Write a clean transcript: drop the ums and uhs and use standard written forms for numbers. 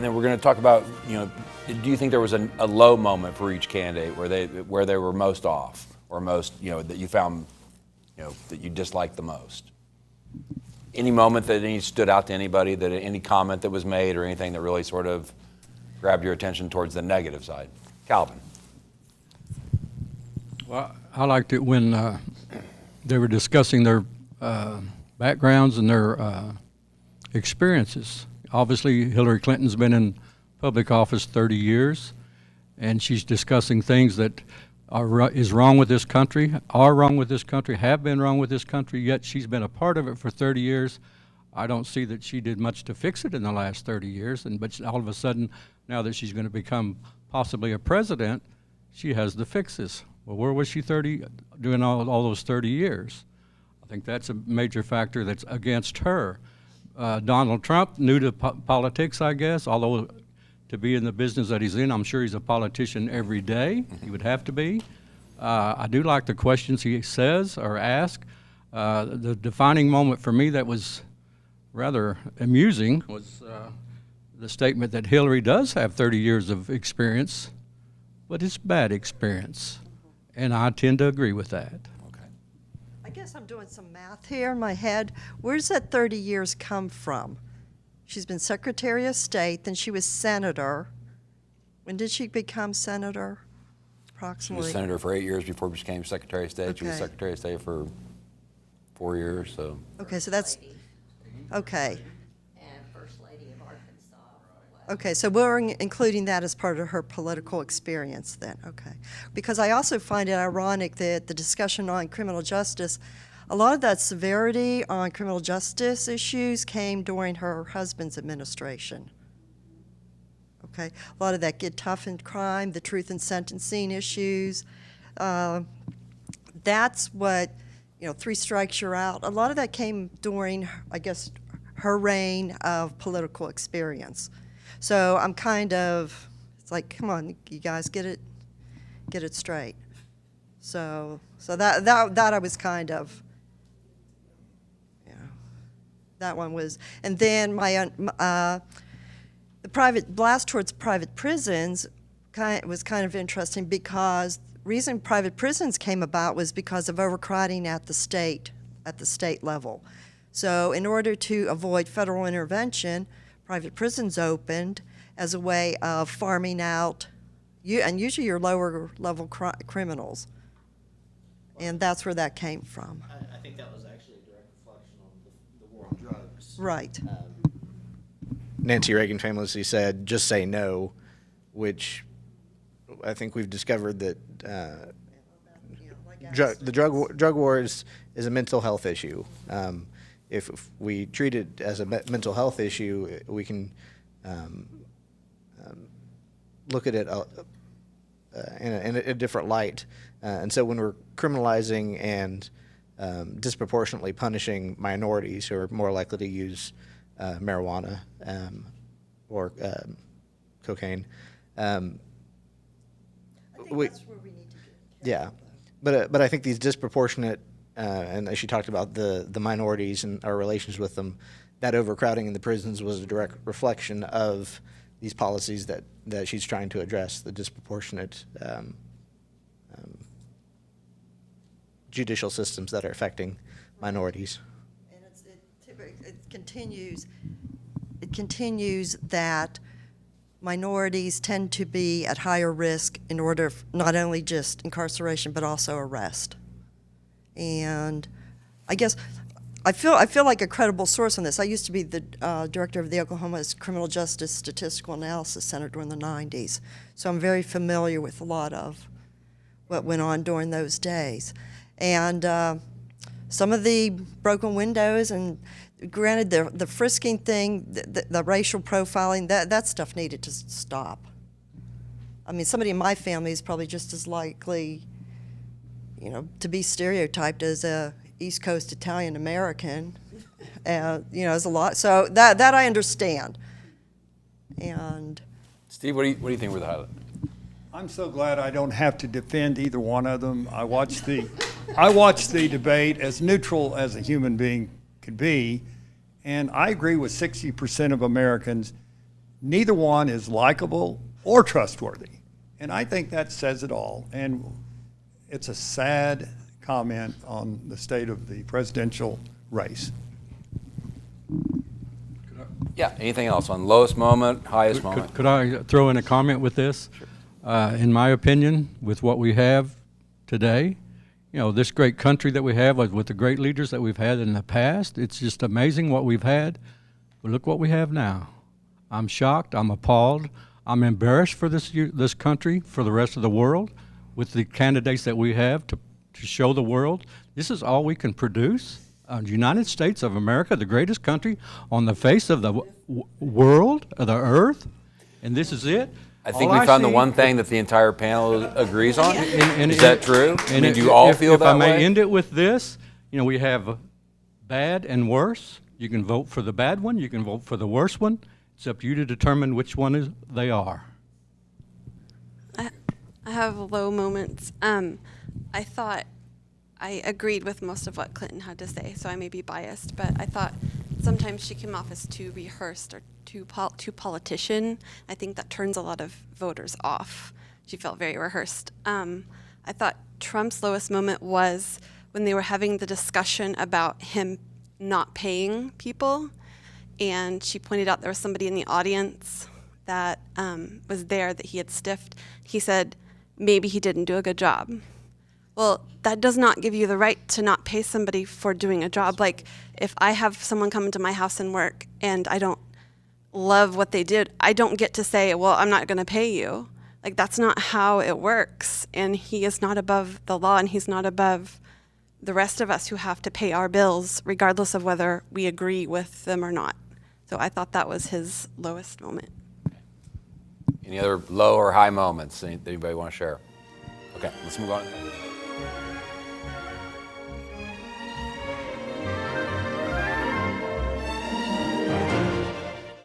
then we're going to talk about, do you think there was a low moment for each candidate where they were most off, or most, that you found, that you disliked the most? Any moment that stood out to anybody, that any comment that was made or anything that really sort of grabbed your attention towards the negative side? Calvin. Well, I liked it when they were discussing their backgrounds and their experiences. Obviously, Hillary Clinton's been in public office 30 years, and she's discussing things that is wrong with this country, are wrong with this country, have been wrong with this country, yet she's been a part of it for 30 years. I don't see that she did much to fix it in the last 30 years, but all of a sudden, now that she's going to become possibly a president, she has the fixes. Well, where was she doing all those 30 years? I think that's a major factor that's against her. Donald Trump, new to politics, I guess, although to be in the business that he's in, I'm sure he's a politician every day. He would have to be. I do like the questions he says or asks. The defining moment for me that was rather amusing was the statement that Hillary does have 30 years of experience, but it's bad experience. And I tend to agree with that. Okay. I guess I'm doing some math here in my head. Where's that 30 years come from? She's been Secretary of State, then she was senator. When did she become senator? She Approximately. was senator for 8 years before she became Secretary of State. She was Okay. Secretary of State for 4 years, so. Okay, so that's, okay. And First Lady of Arkansas. Okay, so we're including that as part of her political experience then, okay. Because I also find it ironic that the discussion on criminal justice, a lot of that severity on criminal justice issues came during her husband's administration. Okay, a lot of that get tough in crime, the truth in sentencing issues. That's what, 3 strikes you're out. A lot of that came during, I guess, her reign of political experience. So I'm kind of, it's like, come on, you guys, get it straight. So that I was kind of, that one was, and then the private blast towards private prisons was kind of interesting because the reason private prisons came about was because of overcrowding at the state level. So in order to avoid federal intervention, private prisons opened as a way of farming out, and usually your lower level criminals. And that's where that came from. I think that was actually a direct reflection on the war on drugs. Right. Nancy Reagan famously said, "Just say no," which I think we've discovered that the drug war is a mental health issue. If we treat it as a mental health issue, we can look at it in a different light. And so when we're criminalizing and disproportionately punishing minorities who are more likely to use marijuana or cocaine, I think that's where we need to get. yeah, but I think these disproportionate, and as she talked about the minorities and our relations with them, that overcrowding in the prisons was a direct reflection of these policies that she's trying to address, the disproportionate judicial systems that are affecting minorities. And it continues that minorities tend to be at higher risk in order of not only just incarceration but also arrest. And I guess I feel like a credible source on this. I used to be the director of the Oklahoma Criminal Justice Statistical Analysis Center during the 90s, so I'm very familiar with a lot of what went on during those days. And some of the broken windows, and granted the frisking thing, the racial profiling, that stuff needed to stop. I mean, somebody in my family is probably just as likely, to be stereotyped as a East Coast Italian American, as a lot. So that I understand. And Steve, what do you think were the highlights? I'm so glad I don't have to defend either one of them. I watched the debate as neutral as a human being could be, and I agree with 60% of Americans. neither one is likable or trustworthy. And I think that says it all. And it's a sad comment on the state of the presidential race. Yeah, anything else on lowest moment, highest moment? Could I throw in a comment with this? In my opinion, with what we have today, you know, this great country that we have with the great leaders that we've had in the past, it's just amazing what we've had. But look what we have now. I'm shocked. I'm appalled. I'm embarrassed for this country, for the rest of the world, with the candidates that we have to show the world. This is all we can produce. The United States of America, the greatest country on the face of the world, of the earth, and this is it. I think All we found the see- one thing that the entire panel agrees on. And- Is that true? I and mean, if- do you all if- feel if that I may way? end it with this, you know, we have bad and worse. You can vote for the bad one. You can vote for the worse one. It's up to you to determine which one they are. I have low moments. I thought I agreed with most of what Clinton had to say, so I may be biased, but I thought sometimes she came off as too rehearsed or too politician. I think that turns a lot of voters off. She felt very rehearsed. I thought Trump's lowest moment was when they were having the discussion about him not paying people, and she pointed out there was somebody in the audience that was there that he had stiffed. He said, maybe he didn't do a good job. Well, that does not give you the right to not pay somebody for doing a job. Like, if I have someone come into my house and work and I don't love what they did, I don't get to say, well, I'm not going to pay you. Like, that's not how it works. And he is not above the law, and he's not above the rest of us who have to pay our bills, regardless of whether we agree with them or not. So I thought that was his lowest moment. Any other low or high moments? Anybody want to share? Okay, let's move on.